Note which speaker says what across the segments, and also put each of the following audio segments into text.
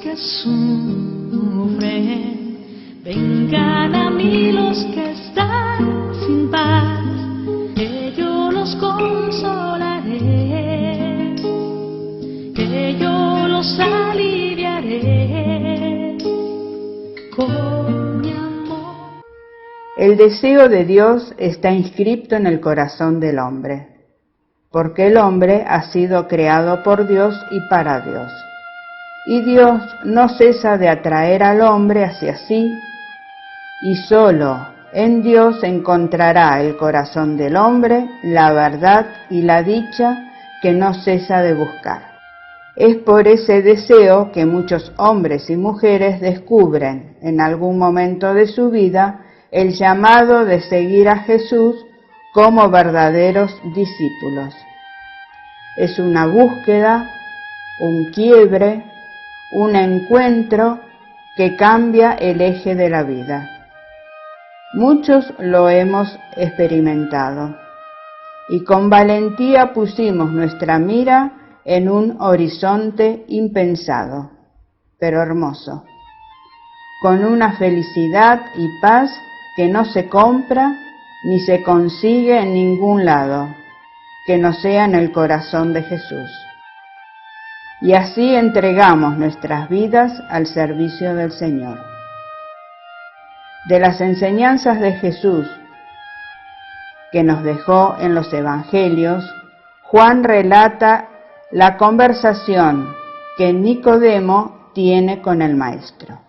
Speaker 1: que sufren, vengan a mí los que están sin paz, que yo los consolaré, que yo los aliviaré con mi amor.
Speaker 2: El deseo de Dios está inscrito en el corazón del hombre, porque el hombre ha sido creado por Dios y para Dios. Y Dios no cesa de atraer al hombre hacia sí, y solo en Dios encontrará el corazón del hombre la verdad y la dicha que no cesa de buscar. Es por ese deseo que muchos hombres y mujeres descubren en algún momento de su vida el llamado de seguir a Jesús como verdaderos discípulos. Es una búsqueda, un quiebre, un encuentro que cambia el eje de la vida. Muchos lo hemos experimentado y con valentía pusimos nuestra mira en un horizonte impensado, pero hermoso, con una felicidad y paz que no se compra ni se consigue en ningún lado, que no sea en el corazón de Jesús. Y así entregamos nuestras vidas al servicio del Señor. De las enseñanzas de Jesús que nos dejó en los Evangelios, Juan relata la conversación que Nicodemo tiene con el Maestro.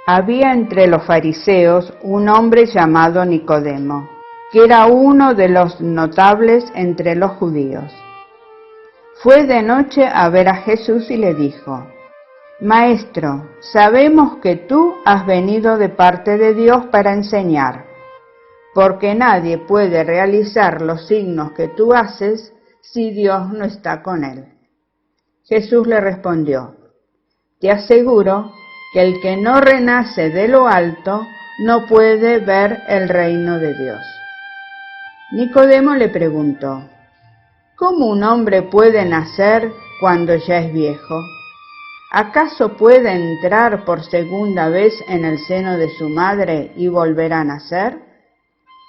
Speaker 2: Había entre los fariseos un hombre llamado Nicodemo, que era uno de los notables entre los judíos. Fue de noche a ver a Jesús y le dijo: Maestro, sabemos que tú has venido de parte de Dios para enseñar, porque nadie puede realizar los signos que tú haces si Dios no está con él. Jesús le respondió: Te aseguro que el que no renace de lo alto no puede ver el reino de Dios. Nicodemo le preguntó: ¿Cómo un hombre puede nacer cuando ya es viejo? ¿Acaso puede entrar por segunda vez en el seno de su madre y volver a nacer?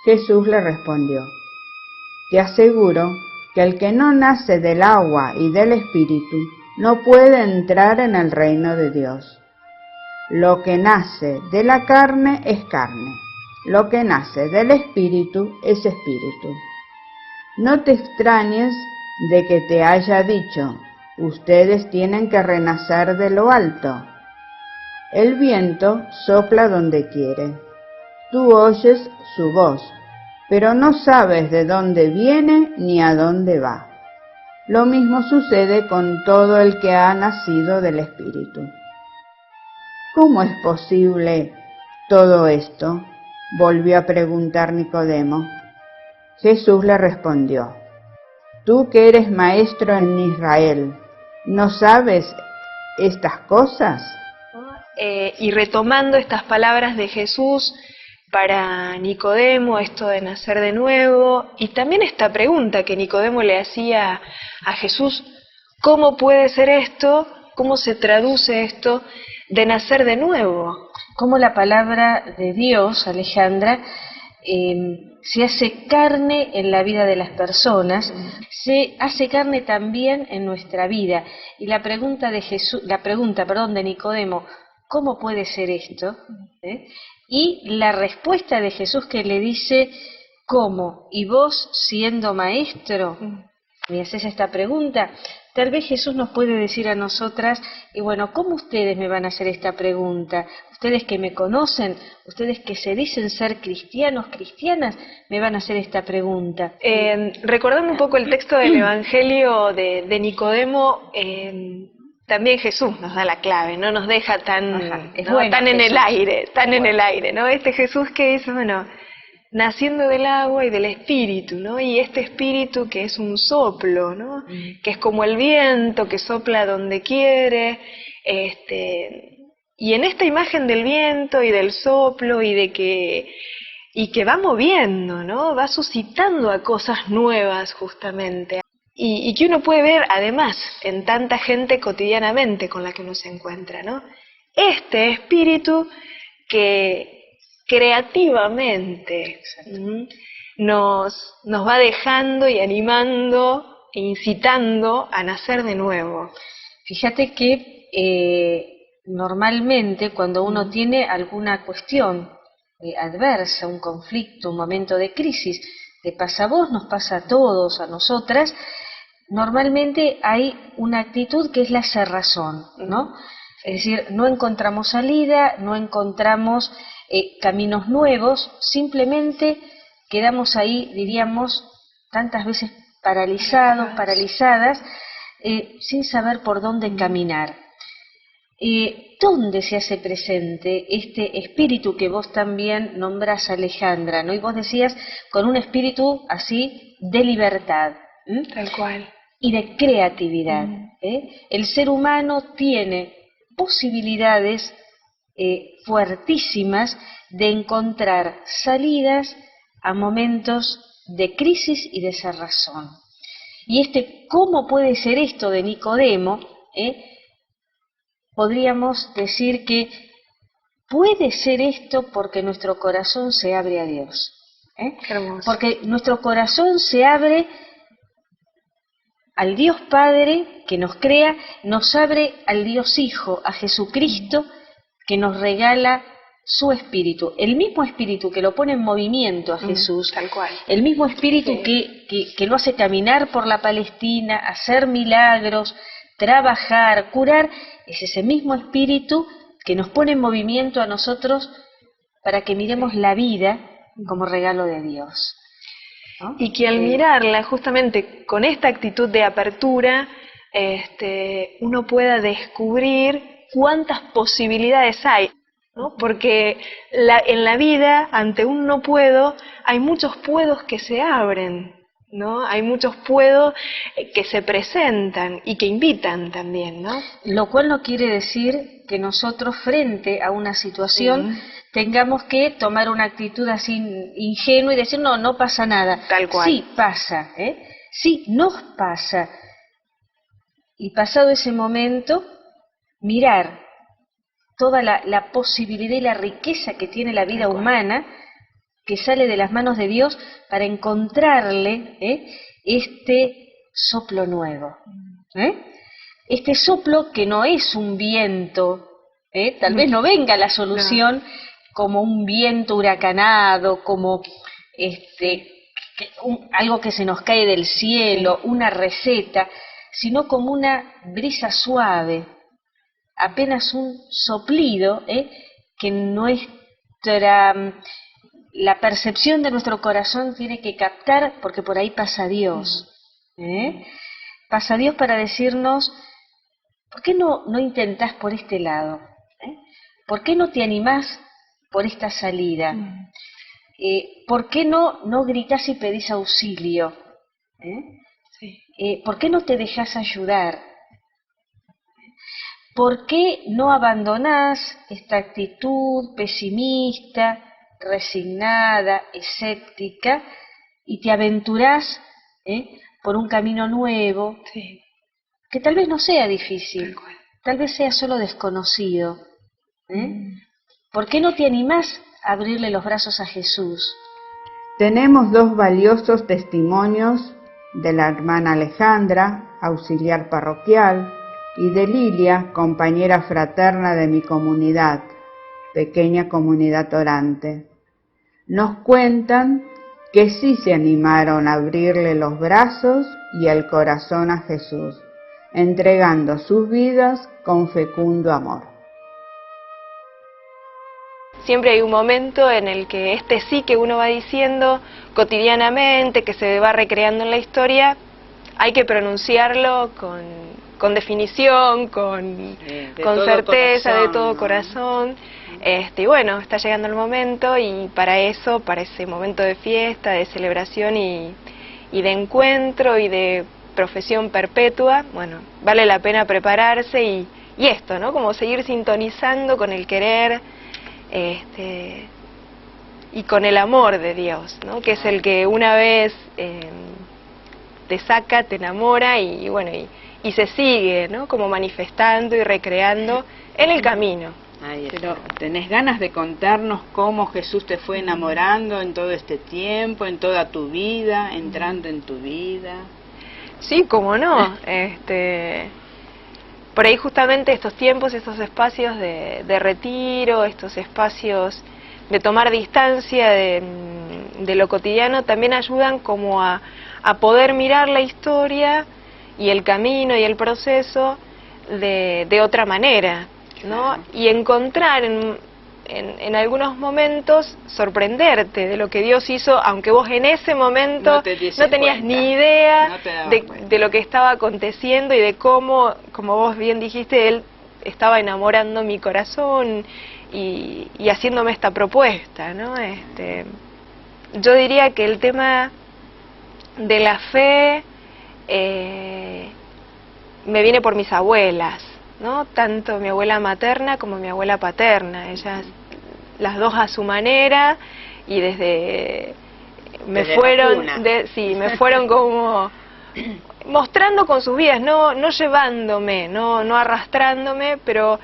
Speaker 2: Jesús le respondió: Te aseguro que el que no nace del agua y del Espíritu no puede entrar en el reino de Dios. Lo que nace de la carne es carne, lo que nace del Espíritu es Espíritu. No te extrañes de que te haya dicho: ustedes tienen que renacer de lo alto. El viento sopla donde quiere. Tú oyes su voz, pero no sabes de dónde viene ni a dónde va. Lo mismo sucede con todo el que ha nacido del Espíritu. ¿Cómo es posible todo esto?, volvió a preguntar Nicodemo. Jesús le respondió: Tú que eres maestro en Israel, ¿no sabes estas cosas?
Speaker 3: Y retomando estas palabras de Jesús para Nicodemo, esto de nacer de nuevo, y también esta pregunta que Nicodemo le hacía a Jesús: ¿cómo puede ser esto? ¿Cómo se traduce esto de nacer de nuevo?
Speaker 4: Cómo la palabra de Dios, Alejandra, se hace carne en la vida de las personas, se hace carne también en nuestra vida. Y la pregunta de Nicodemo: ¿cómo puede ser esto? Y la respuesta de Jesús, que le dice: ¿cómo? ¿Y vos, siendo maestro, me haces esta pregunta? Tal vez Jesús nos puede decir a nosotras: y bueno, ¿cómo ustedes me van a hacer esta pregunta? Ustedes que me conocen, ustedes que se dicen ser cristianos, cristianas, me van a hacer esta pregunta.
Speaker 3: Recordando un poco el texto del Evangelio de Nicodemo, también Jesús nos da la clave, no nos deja tan en el aire, ¿no? Este Jesús que dice, bueno, naciendo del agua y del Espíritu, ¿no? Y este Espíritu que es un soplo, ¿no? Que es como el viento que sopla donde quiere, y en esta imagen del viento y del soplo y que va moviendo, ¿no? Va suscitando a cosas nuevas justamente. y que uno puede ver además en tanta gente cotidianamente con la que uno se encuentra, ¿no? Este espíritu que creativamente nos va dejando y animando e incitando a nacer de nuevo.
Speaker 4: Fíjate que normalmente cuando uno tiene alguna cuestión adversa, un conflicto, un momento de crisis, te pasa a vos, nos pasa a todos, a nosotras, normalmente hay una actitud que es la cerrazón, ¿no? Es decir, no encontramos salida, no encontramos caminos nuevos, simplemente quedamos ahí, diríamos, tantas veces paralizados, paralizadas, sin saber por dónde caminar. ¿Dónde se hace presente este espíritu que vos también nombrás, Alejandra, ¿no? Y vos decías, con un espíritu así de libertad.
Speaker 3: Tal cual.
Speaker 4: Y de creatividad. El ser humano tiene posibilidades fuertísimas de encontrar salidas a momentos de crisis y de cerrazón. Y ¿cómo puede ser esto de Nicodemo? Podríamos decir que puede ser esto porque nuestro corazón se abre a Dios.
Speaker 3: Qué hermoso.
Speaker 4: Porque nuestro corazón se abre al Dios Padre que nos crea, nos abre al Dios Hijo, a Jesucristo, que nos regala su espíritu, el mismo espíritu que lo pone en movimiento a Jesús,
Speaker 3: tal cual.
Speaker 4: El mismo espíritu que lo hace caminar por la Palestina, hacer milagros, trabajar, curar, es ese mismo espíritu que nos pone en movimiento a nosotros para que miremos la vida como regalo de Dios, ¿no?
Speaker 3: Y que al mirarla justamente con esta actitud de apertura, uno pueda descubrir cuántas posibilidades hay, ¿no? Porque en la vida, ante un no puedo, hay muchos puedos que se abren, ¿no? Hay muchos puedos que se presentan y que invitan también, ¿no?
Speaker 4: Lo cual no quiere decir que nosotros frente a una situación tengamos que tomar una actitud así ingenua y decir no pasa nada.
Speaker 3: Tal cual.
Speaker 4: Sí pasa, sí nos pasa. Y pasado ese momento, mirar toda la posibilidad y la riqueza que tiene la vida humana, que sale de las manos de Dios, para encontrarle este soplo nuevo. Este soplo que no es un viento, tal vez no venga la solución como un viento huracanado, como algo que se nos cae del cielo, una receta, sino como una brisa suave, apenas un soplido que la percepción de nuestro corazón tiene que captar, porque por ahí pasa Dios. Pasa Dios para decirnos, ¿por qué no intentás por este lado? ¿Por qué no te animás por esta salida? ¿Por qué no gritás y pedís auxilio? ¿Por qué no te dejás ayudar? ¿Por qué no abandonás esta actitud pesimista, resignada, escéptica, y te aventurás por un camino nuevo, que tal vez no sea difícil, tal vez sea solo desconocido? ¿Por qué no te animás a abrirle los brazos a Jesús?
Speaker 2: Tenemos dos valiosos testimonios de la hermana Alejandra, auxiliar parroquial, y de Lilia, compañera fraterna de mi comunidad, pequeña comunidad orante. Nos cuentan que sí se animaron a abrirle los brazos y el corazón a Jesús, entregando sus vidas con fecundo amor.
Speaker 3: Siempre hay un momento en el que sí que uno va diciendo cotidianamente, que se va recreando en la historia, hay que pronunciarlo con definición, con certeza, de todo corazón. Y bueno, está llegando el momento, y para ese momento de fiesta, de celebración y de encuentro y de profesión perpetua, bueno, vale la pena prepararse y esto, ¿no? Como seguir sintonizando con el querer y con el amor de Dios, ¿no? Que es el que una vez te saca, te enamora y bueno, y se sigue, ¿no? Como manifestando y recreando en el camino.
Speaker 2: Pero ¿tenés ganas de contarnos cómo Jesús te fue enamorando en todo este tiempo, en toda tu vida, entrando en tu vida?
Speaker 3: Sí, cómo no. Por ahí justamente estos tiempos, estos espacios de retiro, estos espacios de tomar distancia de lo cotidiano, también ayudan como a poder mirar la historia y el camino y el proceso de otra manera, ¿no? Y encontrar en algunos momentos, sorprenderte de lo que Dios hizo, aunque vos en ese momento no tenías ni idea de lo que estaba aconteciendo y de cómo, como vos bien dijiste, Él estaba enamorando mi corazón y haciéndome esta propuesta, ¿no? Yo diría que el tema de la fe me viene por mis abuelas, ¿no? Tanto mi abuela materna como mi abuela paterna, ellas las dos a su manera y desde me fueron como mostrando con sus vidas, no llevándome, no arrastrándome, pero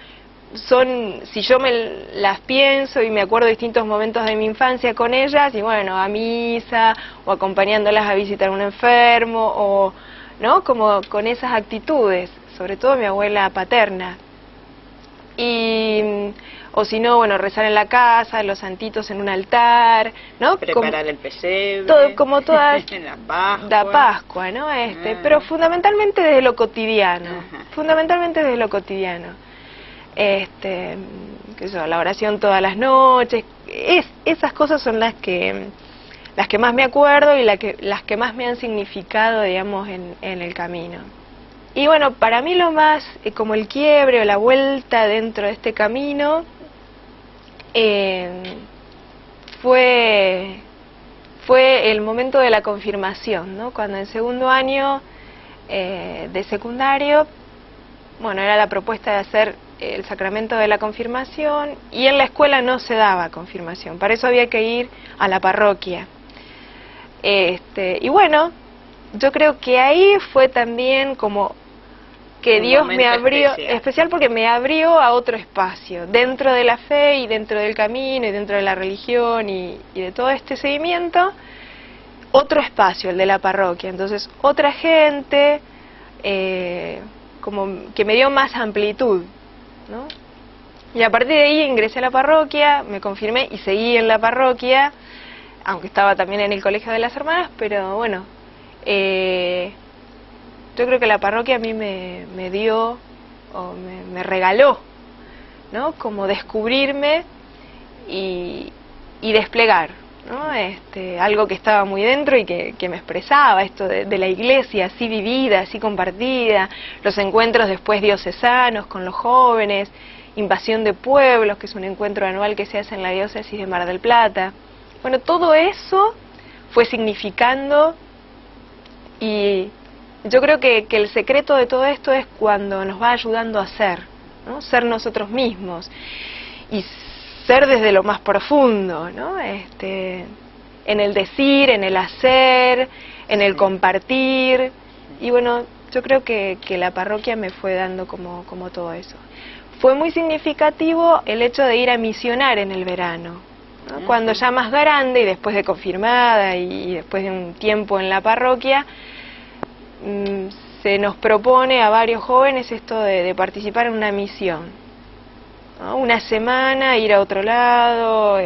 Speaker 3: si yo me las pienso y me acuerdo de distintos momentos de mi infancia con ellas, y bueno, a misa o acompañándolas a visitar a un enfermo o ¿no? Como con esas actitudes, sobre todo mi abuela paterna. O si no, bueno, rezar en la casa, los santitos en un altar, ¿no?
Speaker 2: Preparar el pesebre,
Speaker 3: como todas
Speaker 2: la Pascua.
Speaker 3: La Pascua, ¿no? Pero fundamentalmente desde lo cotidiano, qué sé yo, la oración todas las noches, esas cosas son las que más me acuerdo y las que más me han significado, digamos, en el camino. Y bueno, para mí lo más, como el quiebre o la vuelta dentro de este camino, fue el momento de la confirmación, ¿no? Cuando en segundo año de secundario, bueno, era la propuesta de hacer el sacramento de la confirmación y en la escuela no se daba confirmación, para eso había que ir a la parroquia. Y bueno, yo creo que ahí fue también como que Dios me abrió, especial porque me abrió a otro espacio, dentro de la fe y dentro del camino y dentro de la religión y de todo este seguimiento, otro espacio, el de la parroquia. Entonces, otra gente, como que me dio más amplitud, ¿no? Y a partir de ahí ingresé a la parroquia, me confirmé y seguí en la parroquia, aunque estaba también en el colegio de las hermanas, pero bueno, yo creo que la parroquia a mí me dio, o me regaló, ¿no? Como descubrirme y desplegar, ¿no? Algo que estaba muy dentro y que me expresaba, esto de la iglesia así vivida, así compartida, los encuentros después diocesanos con los jóvenes, Invasión de Pueblos, que es un encuentro anual que se hace en la diócesis de Mar del Plata. Bueno, todo eso fue significando, y yo creo que el secreto de todo esto es cuando nos va ayudando a ser, ¿no? Ser nosotros mismos y ser desde lo más profundo, ¿no? En el decir, en el hacer, en el compartir. Y bueno, yo creo que la parroquia me fue dando como todo eso. Fue muy significativo el hecho de ir a misionar en el verano, ¿no? Cuando ya más grande y después de confirmada y después de un tiempo en la parroquia, se nos propone a varios jóvenes esto de participar en una misión, ¿no? Una semana, ir a otro lado,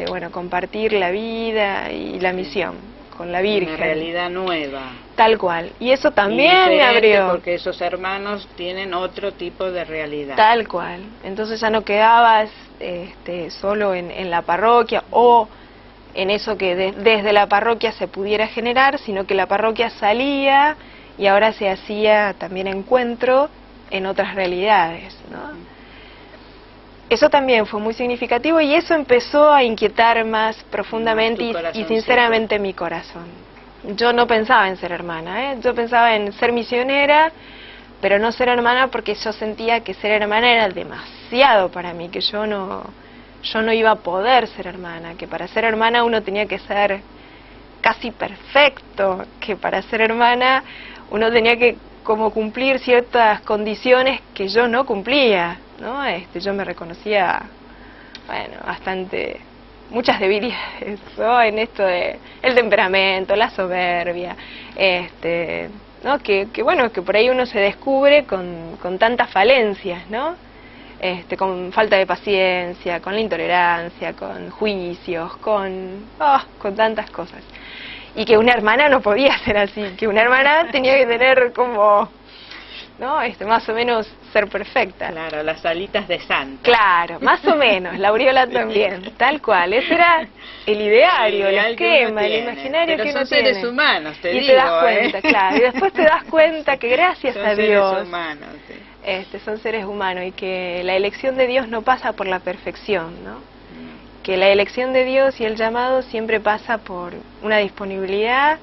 Speaker 3: bueno, compartir la vida y la misión con la Virgen.
Speaker 2: Una realidad nueva.
Speaker 3: Tal cual. Y eso también me abrió.
Speaker 2: Porque esos hermanos tienen otro tipo de realidad.
Speaker 3: Tal cual. Entonces ya no quedabas solo en la parroquia o en eso que desde la parroquia se pudiera generar, sino que la parroquia salía y ahora se hacía también encuentro en otras realidades, ¿no? Eso también fue muy significativo y eso empezó a inquietar más profundamente y sinceramente mi corazón. Yo no pensaba en ser hermana, yo pensaba en ser misionera, pero no ser hermana porque yo sentía que ser hermana era demasiado para mí, que yo no iba a poder ser hermana, que para ser hermana uno tenía que ser casi perfecto, que para ser hermana uno tenía que como cumplir ciertas condiciones que yo no cumplía, ¿no? Yo me reconocía, bueno, bastante, muchas debilidades, ¿no? En esto de el temperamento, la soberbia, ¿no? Que bueno, que por ahí uno se descubre con tantas falencias, ¿no? Con falta de paciencia, con la intolerancia, con juicios, con tantas cosas. Y que una hermana no podía ser así, que una hermana tenía que tener como, ¿no? Más o menos ser perfecta.
Speaker 2: Claro, las alitas de santa.
Speaker 3: Claro, más o menos, la aureola también, tal cual. Ese era el ideario, el esquema, el imaginario que uno tiene.
Speaker 2: Pero son seres humanos, te digo.
Speaker 3: Y te das cuenta, claro, y después te das cuenta que gracias a Dios...
Speaker 2: Son seres humanos, sí.
Speaker 3: Son seres humanos y que la elección de Dios no pasa por la perfección, ¿no? Que la elección de Dios y el llamado siempre pasa por una disponibilidad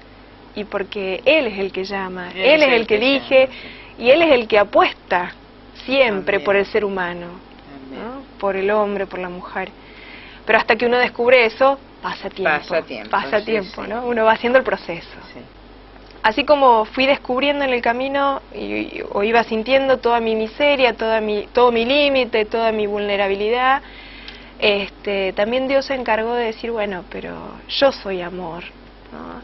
Speaker 3: y porque Él es el que llama, Él es el que elige y Él es el que apuesta siempre por el ser humano, ¿no? Por el hombre, por la mujer. Pero hasta que uno descubre eso, pasa tiempo, ¿no? Uno va haciendo el proceso.
Speaker 2: Sí.
Speaker 3: Así como fui descubriendo en el camino o iba sintiendo toda mi miseria, todo mi límite, toda mi vulnerabilidad, también Dios se encargó de decir, bueno, pero yo soy amor, ¿no?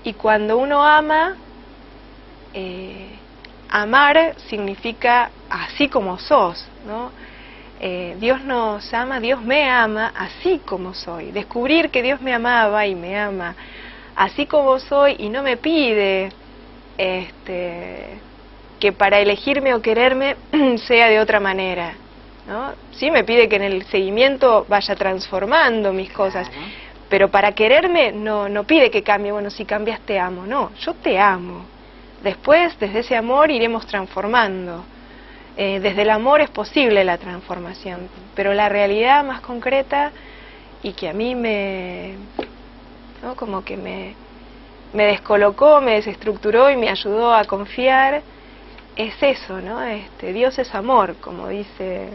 Speaker 3: Y cuando uno ama, amar significa así como sos, ¿no? Dios nos ama, Dios me ama así como soy. Descubrir que Dios me amaba y me ama así como soy y no me pide que para elegirme o quererme sea de otra manera, ¿no? Sí me pide que en el seguimiento vaya transformando mis cosas, pero para quererme no pide que cambie. Bueno, si cambias te amo. No, yo te amo. Después, desde ese amor iremos transformando. Desde el amor es posible la transformación, pero la realidad más concreta y que a mí ¿no? Como que me descolocó, me desestructuró y me ayudó a confiar, es eso, ¿no? Dios es amor, como dice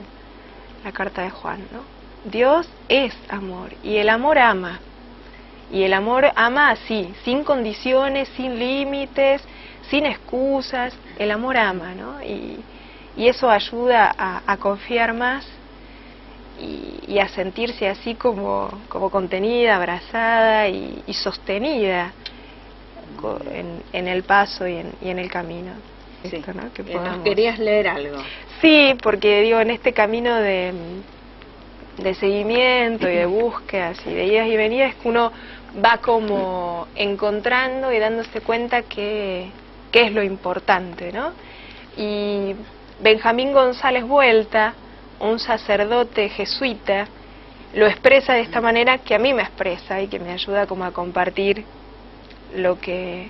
Speaker 3: la carta de Juan, ¿no? Dios es amor y el amor ama. Y el amor ama así, sin condiciones, sin límites, sin excusas. El amor ama, ¿no? Y eso ayuda a confiar más y a sentirse así como contenida, abrazada y sostenida en el paso y en el camino.
Speaker 2: Sí.
Speaker 3: Esto, ¿no? Que
Speaker 2: ¿Nos querías leer algo?
Speaker 3: Sí, porque digo, en este camino de seguimiento y de búsquedas y de idas y venidas, que uno va como encontrando y dándose cuenta que es lo importante, ¿no? Y Benjamín González Vuelta, un sacerdote jesuita, lo expresa de esta manera que a mí me expresa y que me ayuda como a compartir lo que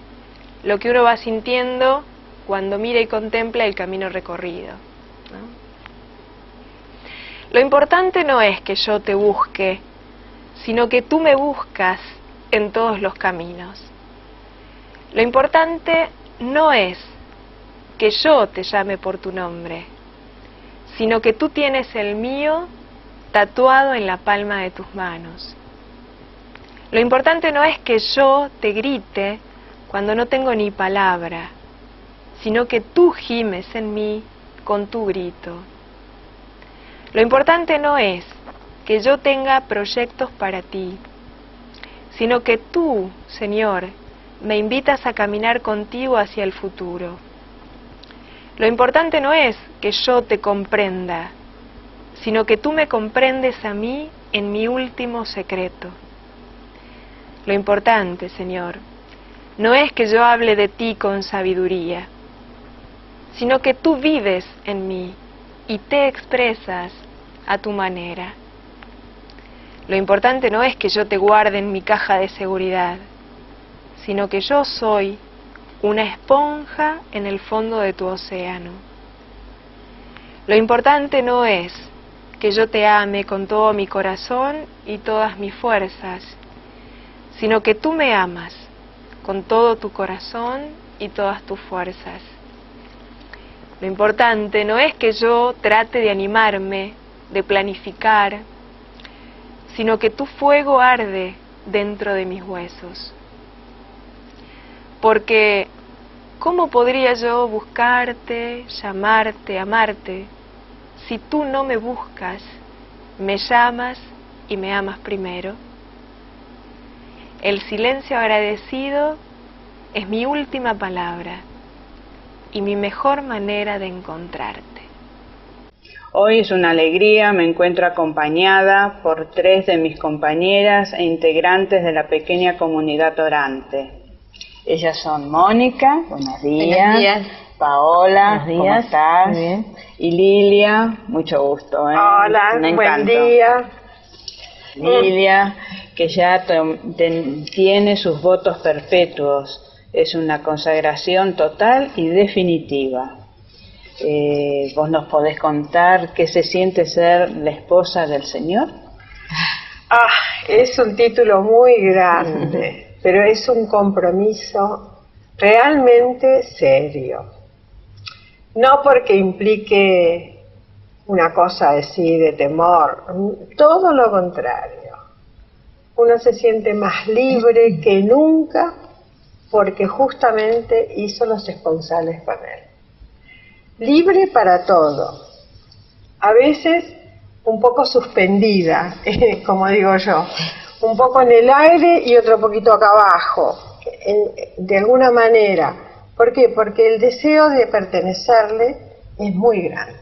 Speaker 3: uno va sintiendo cuando mira y contempla el camino recorrido, ¿no? Lo importante no es que yo te busque, sino que tú me buscas en todos los caminos. Lo importante no es que yo te llame por tu nombre, sino que tú tienes el mío tatuado en la palma de tus manos. Lo importante no es que yo te grite cuando no tengo ni palabra, sino que tú gimes en mí con tu grito. Lo importante no es que yo tenga proyectos para ti, sino que tú, Señor, me invitas a caminar contigo hacia el futuro. Lo importante no es que yo te comprenda, sino que tú me comprendes a mí en mi último secreto. Lo importante, Señor, no es que yo hable de ti con sabiduría, sino que tú vives en mí y te expresas a tu manera. Lo importante no es que yo te guarde en mi caja de seguridad, sino que yo soy una esponja en el fondo de tu océano. Lo importante no es que yo te ame con todo mi corazón y todas mis fuerzas, sino que tú me amas con todo tu corazón y todas tus fuerzas. Lo importante no es que yo trate de animarme, de planificar, sino que tu fuego arde dentro de mis huesos. Porque, ¿cómo podría yo buscarte, llamarte, amarte, si tú no me buscas, me llamas y me amas primero? El silencio agradecido es mi última palabra y mi mejor manera de encontrarte.
Speaker 2: Hoy es una alegría, me encuentro acompañada por 3 de mis compañeras e integrantes de la pequeña comunidad orante. Ellas son Mónica, buenos días.
Speaker 4: Buenos días.
Speaker 2: Paola,
Speaker 4: Buenos días.
Speaker 2: ¿cómo estás?
Speaker 4: Muy bien.
Speaker 2: Y Lilia, mucho gusto.
Speaker 5: Hola,
Speaker 2: Un
Speaker 5: buen
Speaker 2: encanto.
Speaker 5: día.
Speaker 2: Lilia, que ya tiene sus votos perpetuos, es una consagración total y definitiva. ¿Vos nos podés contar qué se siente ser la esposa del Señor?
Speaker 5: Es un título muy grande, pero es un compromiso realmente serio. No porque implique una cosa así de temor, todo lo contrario. Uno se siente más libre que nunca porque justamente hizo los esponsales con él. Libre para todo. A veces un poco suspendida, como digo yo, un poco en el aire y otro poquito acá abajo, de alguna manera. ¿Por qué? Porque el deseo de pertenecerle es muy grande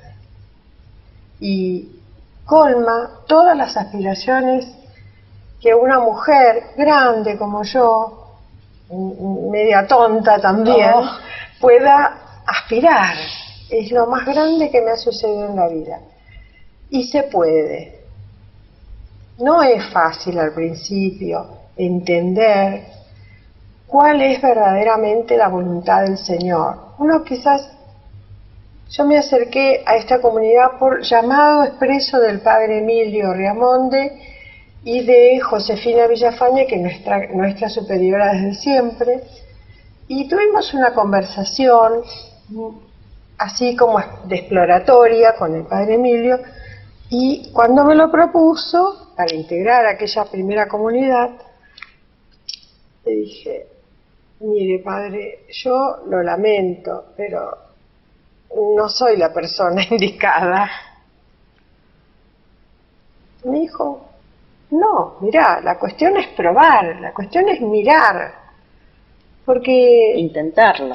Speaker 5: y colma todas las aspiraciones que una mujer grande como yo, media tonta también, pueda aspirar. Es lo más grande que me ha sucedido en la vida. Y se puede. No es fácil al principio entender cuál es verdaderamente la voluntad del Señor. Yo me acerqué a esta comunidad por llamado expreso del Padre Emilio Riamonde y de Josefina Villafañe, que es nuestra superiora desde siempre, y tuvimos una conversación así como de exploratoria con el Padre Emilio, y cuando me lo propuso para integrar aquella primera comunidad, le dije: mire, Padre, yo lo lamento, pero no soy la persona indicada. Me dijo: no, mirá, la cuestión es probar, la cuestión es mirar, porque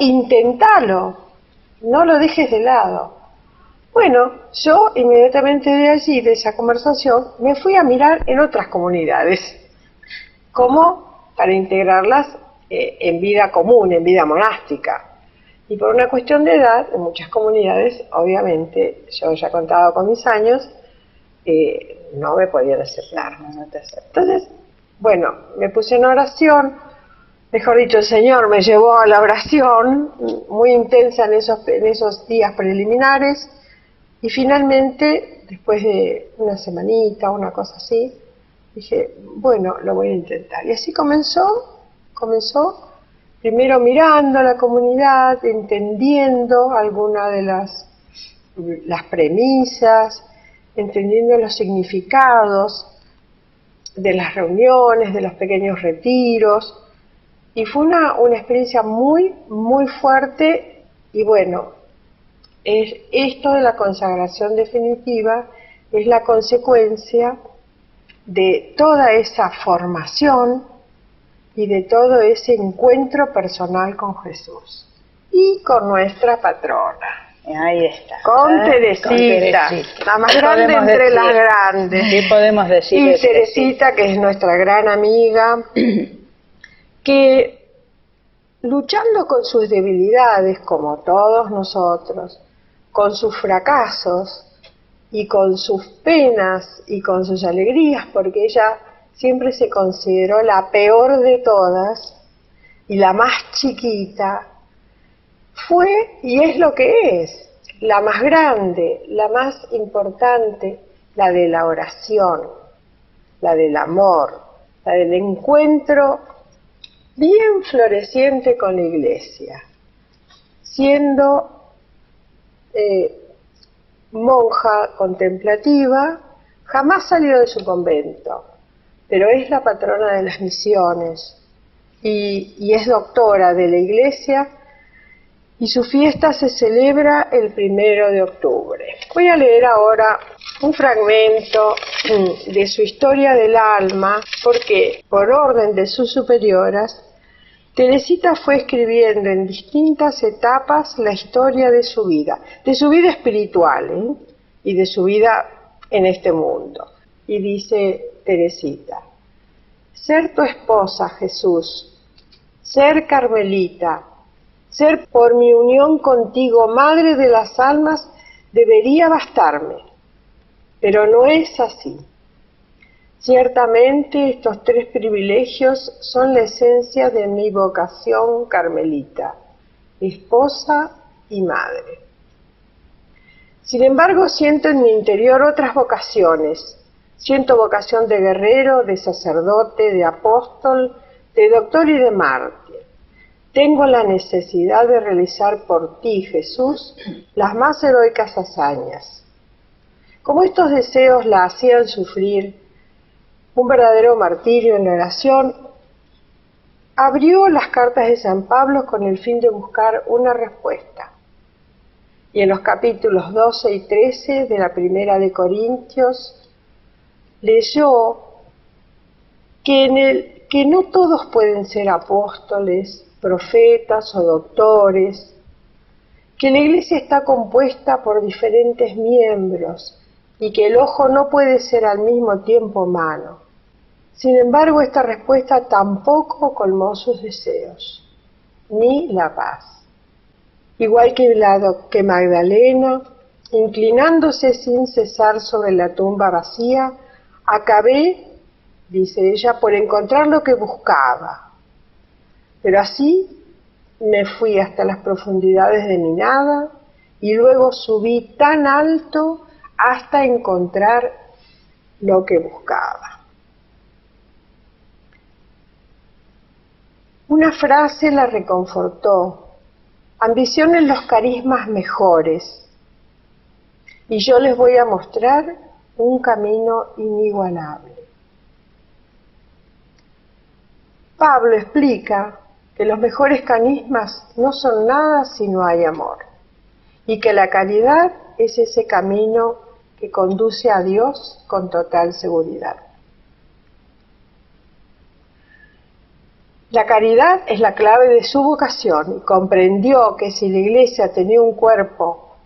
Speaker 5: intentalo, no lo dejes de lado. Bueno, yo inmediatamente de allí, de esa conversación, me fui a mirar en otras comunidades, como para integrarlas en vida común, en vida monástica. Y por una cuestión de edad, en muchas comunidades, obviamente, yo ya contaba con mis años, no me podían aceptar. Entonces, bueno, me puse en oración, mejor dicho, el Señor me llevó a la oración, muy intensa en esos días preliminares, y finalmente, después de una semanita, una cosa así, dije: bueno, lo voy a intentar. Y así comenzó, primero mirando la comunidad, entendiendo algunas de las premisas, entendiendo los significados de las reuniones, de los pequeños retiros, y fue una experiencia muy, muy fuerte. Y bueno, esto de la consagración definitiva es la consecuencia de toda esa formación y de todo ese encuentro personal con Jesús y con nuestra patrona.
Speaker 2: Ahí está.
Speaker 5: Con Teresita, la más grande entre las grandes.
Speaker 2: ¿Qué podemos decir?
Speaker 5: Y Teresita, que es nuestra gran amiga, que luchando con sus debilidades, como todos nosotros, con sus fracasos y con sus penas y con sus alegrías, porque ella siempre se consideró la peor de todas y la más chiquita, fue y es lo que es, la más grande, la más importante, la de la oración, la del amor, la del encuentro bien floreciente con la Iglesia, siendo monja contemplativa. Jamás salió de su convento, pero es la patrona de las misiones y es doctora de la Iglesia, y su fiesta se celebra el 1 de octubre. Voy a leer ahora un fragmento de su historia del alma, porque por orden de sus superioras, Teresita fue escribiendo en distintas etapas la historia de su vida espiritual, y de su vida en este mundo. Y dice Teresita: ser tu esposa, Jesús, ser carmelita, ser por mi unión contigo madre de las almas, debería bastarme, pero no es así. Ciertamente estos 3 privilegios son la esencia de mi vocación carmelita, esposa y madre. Sin embargo, siento en mi interior otras vocaciones. Siento vocación de guerrero, de sacerdote, de apóstol, de doctor y de mártir. Tengo la necesidad de realizar por ti, Jesús, las más heroicas hazañas. Como estos deseos la hacían sufrir un verdadero martirio en la oración, abrió las cartas de San Pablo con el fin de buscar una respuesta. Y en los capítulos 12 y 13 de la Primera de Corintios leyó que no todos pueden ser apóstoles, profetas o doctores, que la Iglesia está compuesta por diferentes miembros y que el ojo no puede ser al mismo tiempo mano. Sin embargo, esta respuesta tampoco colmó sus deseos, ni la paz. Igual que Magdalena, inclinándose sin cesar sobre la tumba vacía, acabé, dice ella, por encontrar lo que buscaba. Pero así me fui hasta las profundidades de mi nada y luego subí tan alto hasta encontrar lo que buscaba. Una frase la reconfortó: ambicionen los carismas mejores y yo les voy a mostrar un camino inigualable. Pablo explica que los mejores carismas no son nada si no hay amor, y que la caridad es ese camino que conduce a Dios con total seguridad. La caridad es la clave de su vocación y comprendió que si la Iglesia tenía un cuerpo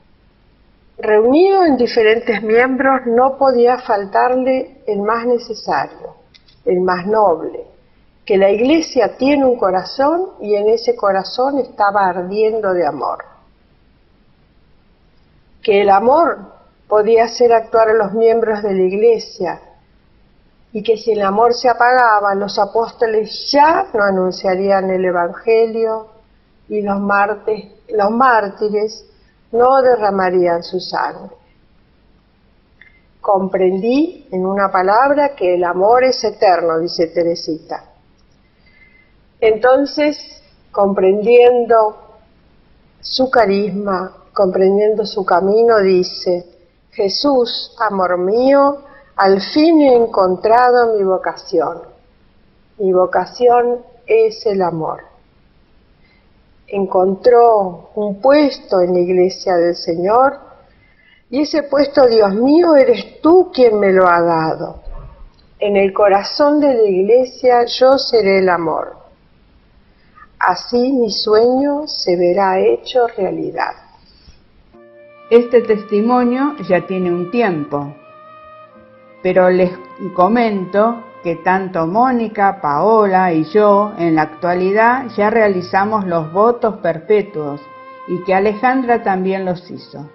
Speaker 5: reunido en diferentes miembros, no podía faltarle el más necesario, el más noble, que la Iglesia tiene un corazón y en ese corazón estaba ardiendo de amor. Que el amor podía hacer actuar a los miembros de la Iglesia y que si el amor se apagaba, los apóstoles ya no anunciarían el Evangelio y los mártires no derramarían su sangre. Comprendí, en una palabra, que el amor es eterno, dice Teresita. Entonces, comprendiendo su carisma, comprendiendo su camino, dice: Jesús, amor mío, al fin he encontrado mi vocación. Mi vocación es el amor. Encontró un puesto en la Iglesia del Señor y ese puesto, Dios mío, eres tú quien me lo ha dado. En el corazón de la Iglesia yo seré el amor. Así mi sueño se verá hecho realidad.
Speaker 2: Este testimonio ya tiene un tiempo, pero les comento que tanto Mónica, Paola y yo en la actualidad ya realizamos los votos perpetuos y que Alejandra también los hizo.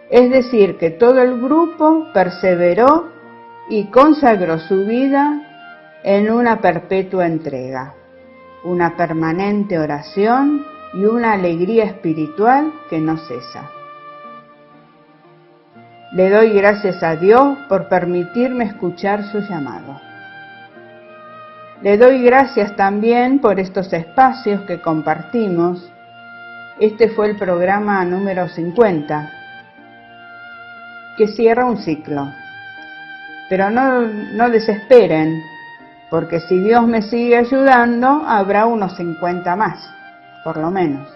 Speaker 2: Es decir, que todo el grupo perseveró y consagró su vida en una perpetua entrega, una permanente oración y una alegría espiritual que no cesa. Le doy gracias a Dios por permitirme escuchar su llamado. Le doy gracias también por estos espacios que compartimos. Este fue el programa número 50, que cierra un ciclo. Pero no desesperen, porque si Dios me sigue ayudando, habrá unos 50 más, por lo menos.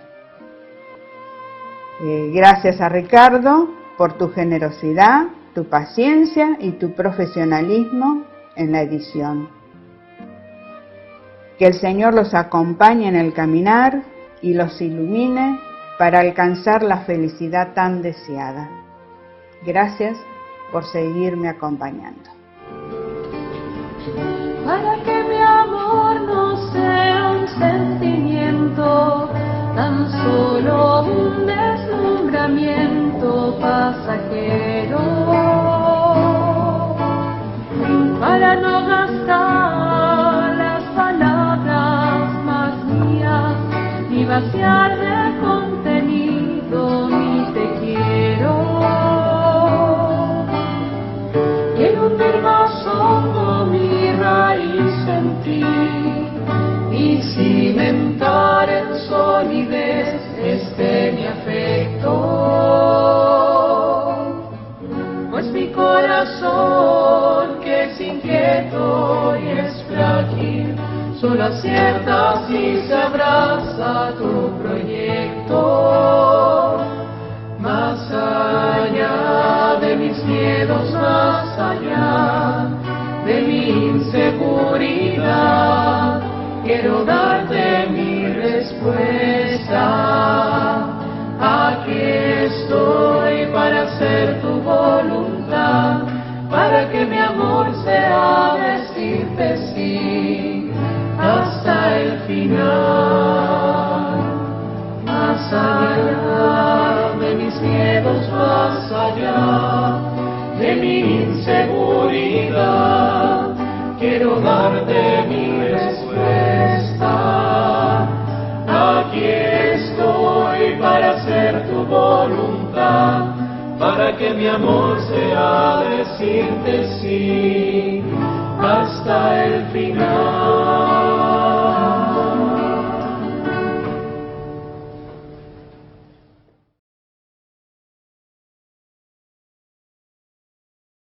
Speaker 2: Gracias a Ricardo por tu generosidad, tu paciencia y tu profesionalismo en la edición. Que el Señor los acompañe en el caminar y los ilumine para alcanzar la felicidad tan deseada. Gracias por seguirme acompañando.
Speaker 1: Para que mi amor no sea un sentimiento, tan solo un deslumbramiento pasajero, para no gastar las palabras más mías, ni vaciar de contenido mi te quiero. Quiero hundir más hondo mi raíz en ti y cimentar en solidez mi afecto, pues mi corazón, que es inquieto y es frágil, solo acierta si se abraza tu proyecto. Más allá de mis miedos, más allá de mi inseguridad, quiero darte mi respuesta. Aquí estoy para hacer tu voluntad, para que mi amor sea decirte sí hasta el final. Más allá de mis miedos, más allá de mi inseguridad, quiero darte mi respuesta. Aquí estoy para hacer tu voluntad, para que mi amor sea decirte sí hasta el final.